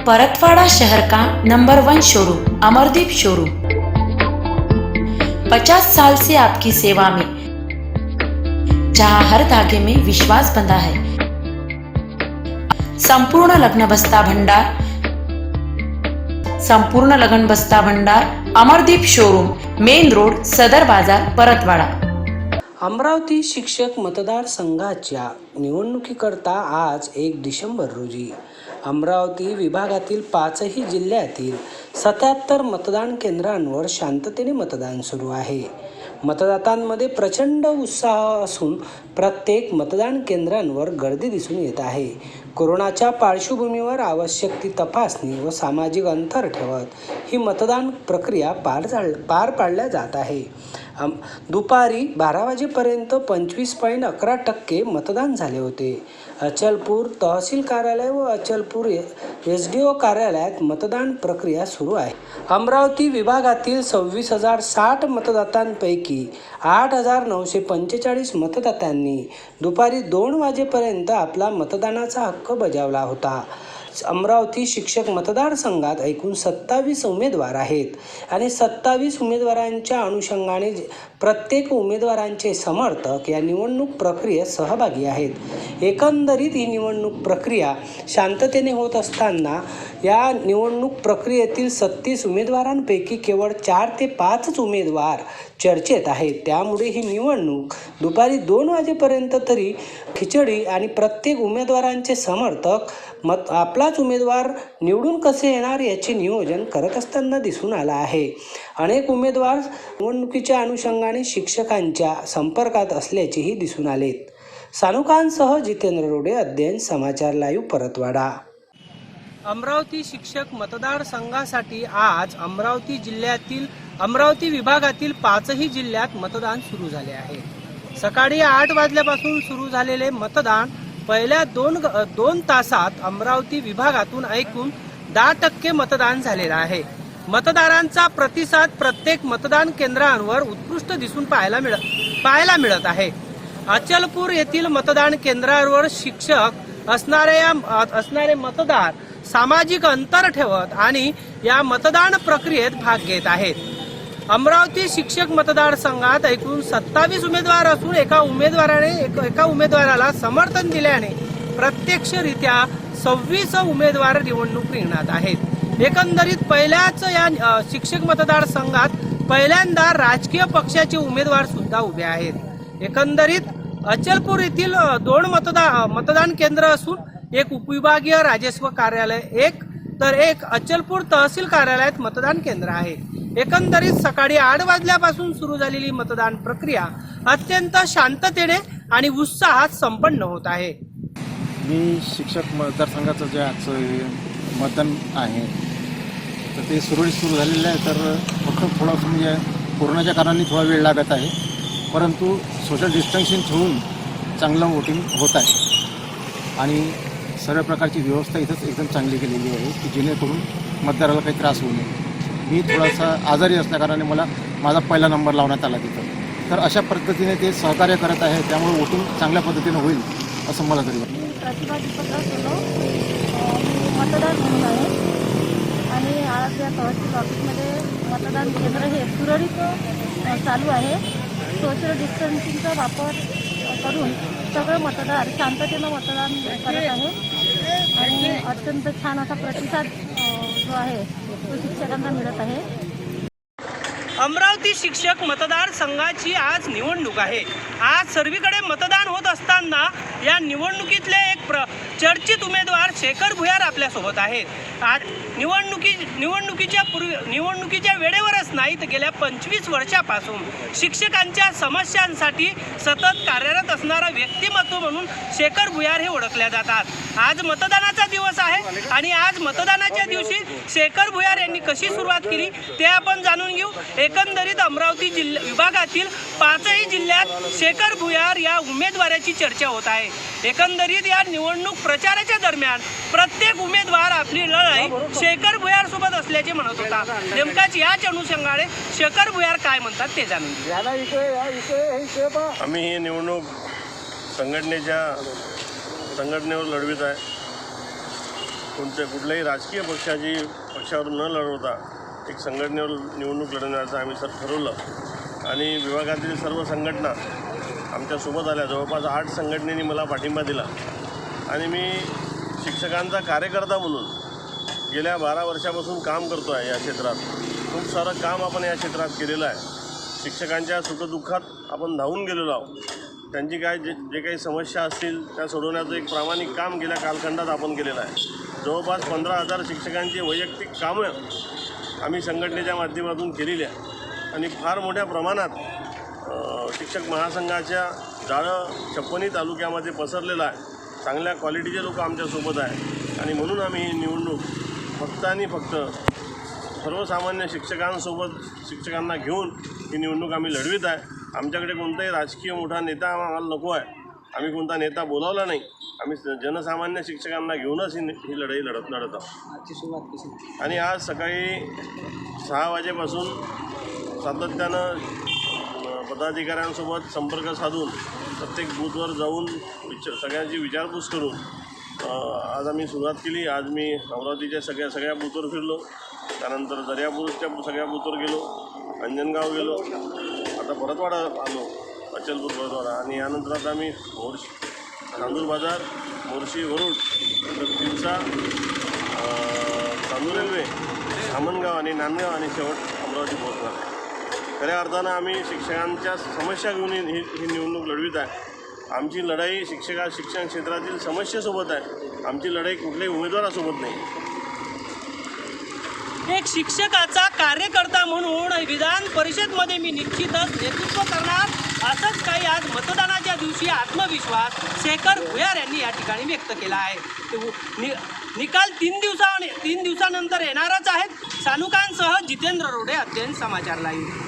परतवाड़ा शहर का number 1 showroom Amardeep showroom 50 साल से आपकी सेवा में, जहां हर धागे में विश्वास बंधा है। संपूर्ण लग्न बस्ता भंडार अमरदीप शोरूम, मेन रोड, सदर बाजार, परतवाड़ा। अमरावती शिक्षक मतदार संघाच्या निवडणुकीकरता आज 1 डिसेंबर रोजी अमरावती विभागातील 5ही जिल्ह्यातील 77 मतदान केंद्रांवर शांततेने मतदान सुरू आहे। मतदातांमध्ये प्रचंड उत्साह असून प्रत्येक मतदान केंद्रांवर गर्दी दिसून येत आहे। कोरोनाच्या पार्श्वभूमीवर आवश्यक ती तपासणी व सामाजिक अंतर ठेवत ही मतदान प्रक्रिया पार पाडल्या जात आहे। दुपारी 12 वाजेपर्यंत 25.11% मतदान झाले होते। अचलपूर तहसील कार्यालय व अचलपूर SDO कार्यालयात मतदान प्रक्रिया सुरू आहे। अमरावती विभागातील 26,060 मतदातांपैकी 8,945 मतदातांनी दुपारी 2 वाजेपर्यंत आपला मतदानाचा हक्क बजावला होता। अमरावती शिक्षक मतदारसंघात एकूण 27 उमेदवार आहेत आणि 27 उमेदवारांच्या अनुषंगाने प्रत्येक उमेदवारांचे समर्थक या निवडणूक प्रक्रियेत सहभागी आहेत। एकंदरीत ही निवडणूक प्रक्रिया शांततेने होत असताना या निवडणूक प्रक्रियेतील 36 उमेदवारांपैकी केवळ 4 ते 5 उमेदवार चर्चेत आहेत। त्यामुळे ही निवडणूक दुपारी 2 वाजेपर्यंत तरी खिचडी आणि प्रत्येक उमेदवारांचे समर्थक आपलाच उमेदवार निवडून कसे येणार याचे नियोजन करत असताना दिसून आला आहे। अनेक उमेदवार निवडणुकीच्या अनुषंगाने शिक्षकांच्या संपर्कात असल्याचेही दिसून आलेत। सानुकांसह जितेंद्र रोडे, अध्ययन समाचार लाईव्ह, परतवाडा। अमरावती शिक्षक मतदारसंघासाठी आज अमरावती विभागातील 5ही जिल्ह्यात मतदान सुरू झाले आहे। सकाळी 8 वाजल्यापासून सुरू झालेले मतदान पहिल्या 2 तासात अमरावती विभागातून एकूण 10% मतदान झालेलं आहे। मतदारांचा प्रतिसाद प्रत्येक मतदान केंद्रांवर उत्कृष्ट दिसून पाहायला मिळत आहे। अचलपूर येथील मतदान केंद्रावर शिक्षक असणारे मतदार सामाजिक अंतर ठेवत आणि या मतदान प्रक्रियेत भाग घेत आहेत। अमरावती शिक्षक मतदारसंघात एकूण 27 उमेदवार असून एका उमेदवाराला समर्थन दिल्याने प्रत्यक्षरित्या 26 उमेदवार निवडणूक रिंगणात आहेत। एकंदरीत पहिल्याच या शिक्षक मतदारसंघात पहिल्यांदा राजकीय पक्षाचे उमेदवार सुद्धा उभे आहेत। एकंदरीत अचलपूर येथील 2 मतदान केंद्र असून एक उपविभागीय राजस्व कार्यालय तर एक अचलपूर तहसील कार्यालयात मतदान केंद्र आहे। एकंदरीत सकाळी 8 वाजल्यापासून सुरू झालेली मतदान प्रक्रिया अत्यंत शांततेने आणि उत्साहात संपन्न होत आहे। मी शिक्षक मतदारसंघाचं जे आजचं मतदान आहे तर ते सुरळीत सुरू झालेलं आहे। तर फक्त थोडंसं म्हणजे कोरोनाच्या कारणाने थोडा वेळ लागत आहे, परंतु सोशल डिस्टन्सिंग ठेवून चांगलं वोटिंग होत आहे आणि सर्व प्रकारची व्यवस्था इथंच एकदम चांगली केलेली आहे की जेणेकरून मतदाराला काही त्रास होऊ नये। मी थोडासा आजारी असल्याकारणाने मला माझा पहिला नंबर लावण्यात आला तिथं। तर अशा पद्धतीने ते सहकार्य करत आहे, त्यामुळे वोटिंग चांगल्या पद्धतीने होईल असं मला तरी वाटतं। प्रतिभा दीपकराव सोनव मतदार म्हणून आहे आणि आज या तहसील ऑफिसमध्ये मतदान केंद्र हे सुरळीत चालू आहे। सोशल डिस्टन्सिंगचा वापर करून सगळे मतदार शांततेनं मतदान करत आहे आणि अत्यंत छान असा प्रतिसाद जो आहे तो शिक्षकांना मिळत आहे। अमरावती शिक्षक मतदारसंघाची आज निवडणूक आहे। आज सर्वीकडे मतदान होत असताना या निवडणुकीतले एक चर्चित उमेदवार शेखर भुयार आपल्यासोबत आहेत। आज निवडणुकीच्या वेळेवरच नाही तर गेल्या 25 वर्षापासून शिक्षकांच्या समस्यांसाठी सतत कार्यरत असणारा व्यक्तिमत्व म्हणून शेखर भुयार हे ओळखले जातात। आज मतदानाचा दिवस आहे आणि आज मतदानाच्या दिवशी शेखर भुयार यांनी कशी सुरुवात केली ते आपण जाणून घेऊ। एकंदरीत अमरावती विभागातील 5ही जिल्ह्यात शेखर भुयार या उमेदवाराची चर्चा होत आहे। एकंदरीत या निवडणूक प्रचाराच्या दरम्यान प्रत्येक उमेदवार आपली लढाई शेखर भुयार सोबत असल्याचे म्हणत होता। नेमकाच याच अनुषंगाने शेखर भुयार काय म्हणतात ते जाणून घेऊ। आम्ही ही निवडणूक संघटनेवर लढवित आहे। कुठल्याही राजकीय पक्षावर न लढवता एक संघटनेवर निवडणूक लढवण्याचं आम्ही ठरवलं आणि विभागातील सर्व संघटना आमच्यासोबत आल्या. जवळपास 8 संघटनेनी मला पाठिंबा दिला आणि मी शिक्षकांचा कार्यकर्ता म्हणून गेल्या 12 वर्षापासून काम करतो आहे या क्षेत्रात. खूप सारं काम आपण या क्षेत्रात केलेलं आहे. शिक्षकांच्या सुखदुःखात आपण धावून गेलेलो आहोत. त्यांची जे काही समस्या असतील त्या सोडवण्याचं एक प्रामाणिक काम गेल्या कालखंडात आपण केलेलं आहे. जवळपास 15,000 शिक्षकांची वैयक्तिक कामं आम्ही संघटनेच्या माध्यमातून केलेली आहे आणि फार मोठ्या प्रमाणात शिक्षक महासंघाच्या जाळं 56 तालुक्यामध्ये पसरलेलं आहे. चांगल्या क्वालिटीचे लोक आमच्यासोबत आहे आणि म्हणून आम्ही ही निवडणूक फक्त आणि फक्त सर्वसामान्य शिक्षकांना घेऊन ही निवडणूक आम्ही लढवित आहे. आमच्याकडे कोणताही राजकीय मोठा नेता आम्हाला नको आहे. आम्ही कोणता नेता बोलावला नाही. आम्ही जनसामान्य शिक्षकांना घेऊनच ही लढाई लढत आहोत. आणि आज सकाळी 6 वाजेपासून सातत्यानं पदाधिकाऱ्यांसोबत संपर्क साधून प्रत्येक बूथवर जाऊन सगळ्यांची विचारपूस करून आज आम्ही सुरुवात केली. आज मी अमरावतीच्या सगळ्या बूथवर फिरलो. त्यानंतर दर्यापूरच्या सगळ्या बूथवर गेलो, अंजनगाव गेलो, आता परतवाडा आलो, अचलपूर परतवाडा आणि यानंतर आता आम्ही चांदूर बाजार, मोर्शी, वरुड, तिवसा, चांदूर रेल्वे, धामणगाव आणि नांदगाव आणि शेवट अमरावती पोहोचणार. खऱ्या अर्थानं आम्ही शिक्षकांच्या समस्या घेऊन ही निवडणूक लढवित आहे. आमची लढाई शिक्षण क्षेत्रातील समस्येसोबत आहे. आमची लढाई कुठल्याही उमेदवारासोबत नाही. एक शिक्षकाचा कार्यकर्ता म्हणून विधान परिषदमध्ये मी निश्चितच नेतृत्व करणार, असंच काही आज मतदानाच्या दिवशी आत्मविश्वास शेखर भुयार यांनी या ठिकाणी व्यक्त केला आहे. निकाल 3 दिवसानंतर येणारच आहेत. सानुकांसह जितेंद्र रोडे, अध्ययन समाचार लाईव्ह.